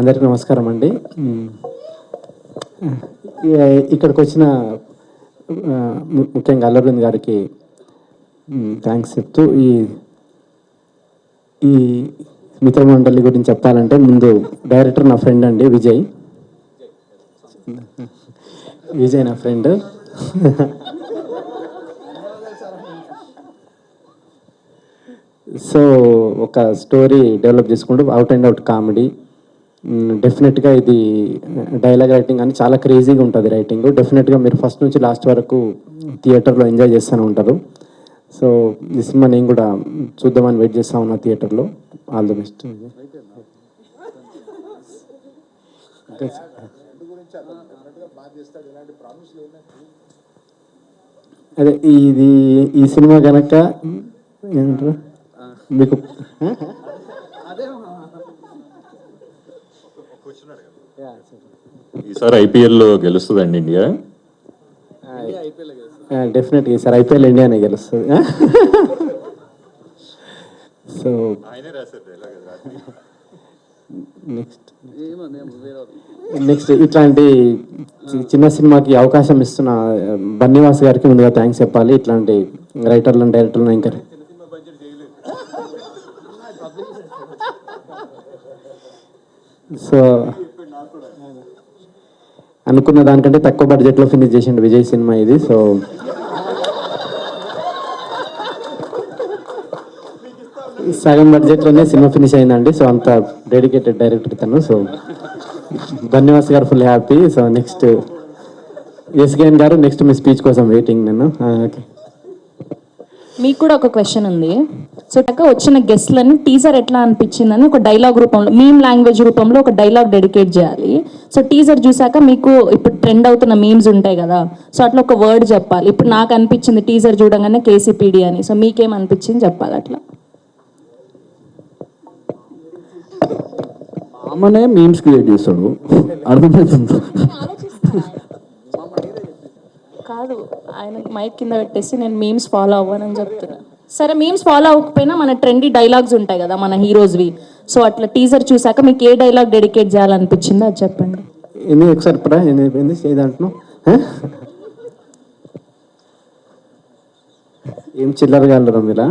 అందరికీ నమస్కారం అండి. ఇక్కడికి వచ్చిన ముఖ్యంగా అల్లబృంద్ గారికి థ్యాంక్స్ చెప్తూ ఈ మిత్రమండలి గురించి చెప్పాలంటే, ముందు డైరెక్టర్ నా ఫ్రెండ్ అండి, విజయ్ నా ఫ్రెండ్. సో ఒక స్టోరీ డెవలప్ చేసుకుంటూ అవుట్ అండ్ అవుట్ కామెడీ. డెఫినెట్గా ఇది డైలాగ్ రైటింగ్ అని చాలా క్రేజీగా ఉంటుంది రైటింగ్. డెఫినెట్గా మీరు ఫస్ట్ నుంచి లాస్ట్ వరకు థియేటర్లో ఎంజాయ్ చేస్తూనే ఉంటారు. సో ఈ సినిమా నేను కూడా చూద్దామని వెయిట్ చేస్తా ఉన్నా థియేటర్లో. All the best. అదే ఈ సినిమా కనుక ఏమంటారు మీకు ఈసారి ఐపీఎల్ గెలుస్తుందండి ఇండియా? డెఫినెట్గా ఈసారి ఐపీఎల్ ఇండియానే గెలుస్తుంది. సో నెక్స్ట్ ఇట్లాంటి చిన్న సినిమాకి అవకాశం ఇస్తున్న బన్నీవాస్ గారికి ముందుగా థ్యాంక్స్ చెప్పాలి. ఇట్లాంటి రైటర్లను డైరెక్టర్లను ఇంకా సో అనుకున్న దానికంటే తక్కువ బడ్జెట్లో ఫినిష్ చేసిండు విజయ్ సినిమా ఇది. సో సగం బడ్జెట్లోనే సినిమా ఫినిష్ అయిందండి. సో అంత డెడికేటెడ్ డైరెక్టర్ తను. సో బన్నీవాస్ గారు full happy. So next SKN గారు, నెక్స్ట్ మీ స్పీచ్ కోసం వెయిటింగ్ నేను. ఓకే, మీకు కూడా ఒక క్వశ్చన్ ఉంది. సో వచ్చిన గెస్ట్లని టీజర్ ఎట్లా అనిపించిందని ఒక డైలాగ్ రూపంలో, మీమ్ లాంగ్వేజ్ రూపంలో ఒక డైలాగ్ డెడికేట్ చేయాలి. సో టీజర్ చూసాక మీకు ఇప్పుడు ట్రెండ్ అవుతున్న మీమ్స్ ఉంటాయి కదా, సో అట్లా ఒక వర్డ్ చెప్పాలి. ఇప్పుడు నాకు అనిపించింది టీజర్ చూడగానే కేసీపీడి అని. సో మీకేం అనిపించింది చెప్పాలి. అట్లా మామనే మీమ్స్ క్రియేట్ చేస్తాడు, అర్థమవుతుంది కాదు. ఆయన మైక్ కింద పెట్టేసి నేను మీమ్స్ ఫాలో అవ్వనని చెప్తున్నా. సరే, మీమ్స్ ఫాలో అవ్వకపోయినా మన ట్రెండీ డైలాగ్స్ ఉంటాయి కదా మన హీరోస్వి. సో అట్లా టీజర్ చూసాక మీకు ఏ డైలాగ్ డెడికేట్ చేయాలనిపించిందో అది చెప్పండి. ఎన్ని ఒకసారి ఇప్పుడు అయిపోయింది ఏదంటున్నావు? ఏం చిల్లరగా వెళ్ళరు మీరా?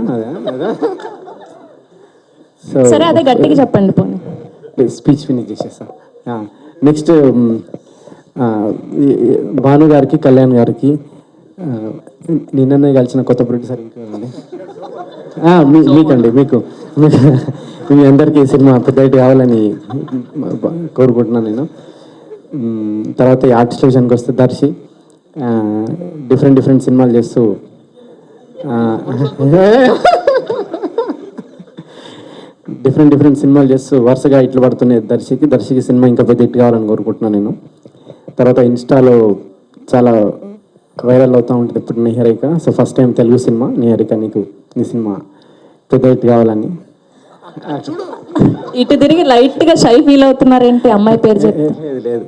సరే, అదే గట్టిగా చెప్పండి పోనీ. స్పీచ్ ఫినిష్ చేసేస్తా. నెక్స్ట్ భాను గారికి, కళ్యాణ్ గారికి, నిన్ననే కలిసిన కొత్త ప్రొడ్యూసర్ ఇంకోండి, మీకండి, మీకు మీ అందరికీ సినిమా పెద్ద హిట్ కావాలని కోరుకుంటున్నాను నేను. తర్వాత ఈ ఆర్టిస్ట్ విషయానికి వస్తే దర్శి డిఫరెంట్ సినిమాలు చేస్తూ డిఫరెంట్ సినిమాలు చేస్తూ వరుసగా ఇట్లు పడుతున్నాయి దర్శికి సినిమా ఇంకా పెద్ద హిట్ కావాలని కోరుకుంటున్నాను నేను. తర్వాత ఇన్స్టాలో చాలా వైరల్ అవుతూ ఉంటుంది ఇప్పుడు Niharika. So first time Telugu cinema Niharika, నీ సినిమా పెద్ద హిట్ కావాలని. ఇటు తిరిగి లైట్గా షై ఫీల్ అవుతున్నారేంటి అమ్మాయి పేరు చెప్పి? లేదు.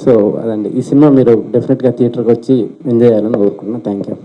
సో అదండి, ఈ సినిమా మీరు డెఫినెట్గా థియేటర్కి వచ్చి ఎంజాయ్ చేయాలని కోరుకుంటున్నాను. Thank you.